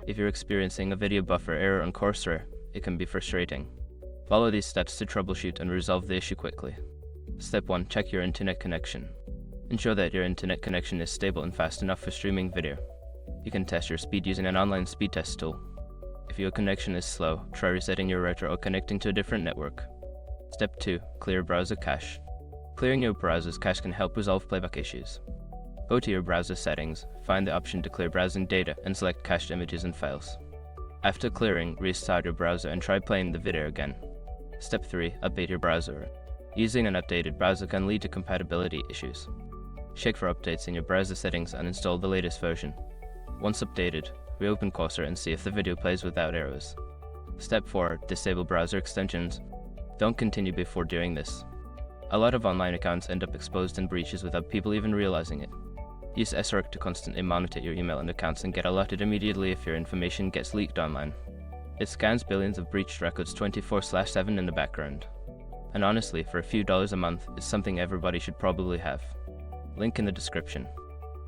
If you're experiencing a video buffer error on Coursera, it can be frustrating. Follow these steps to troubleshoot and resolve the issue quickly. Step 1. Check your internet connection. Ensure that your internet connection is stable and fast enough for streaming video. You can test your speed using an online speed test tool. If your connection is slow, try resetting your router or connecting to a different network. Step 2. Clear browser cache. Clearing your browser's cache can help resolve playback issues. Go to your browser settings, find the option to clear browsing data, and select cached images and files. After clearing, restart your browser and try playing the video again. Step 3. Update your browser. Using an updated browser can lead to compatibility issues. Check for updates in your browser settings and install the latest version. Once updated, reopen Coursera and see if the video plays without errors. Step 4. Disable browser extensions. Don't continue before doing this. A lot of online accounts end up exposed in breaches without people even realizing it. Use SRC to constantly monitor your email and accounts and get alerted immediately if your information gets leaked online. It scans billions of breached records 24/7 in the background. And honestly, for a few dollars a month, it's something everybody should probably have. Link in the description.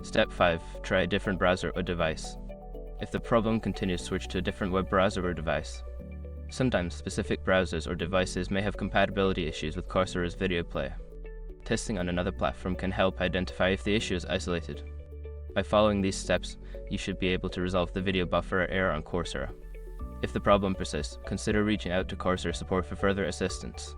Step 5. Try a different browser or device. If the problem continues, switch to a different web browser or device. Sometimes specific browsers or devices may have compatibility issues with Coursera's video player. Testing on another platform can help identify if the issue is isolated. By following these steps, you should be able to resolve the video buffer error on Coursera. If the problem persists, consider reaching out to Coursera support for further assistance.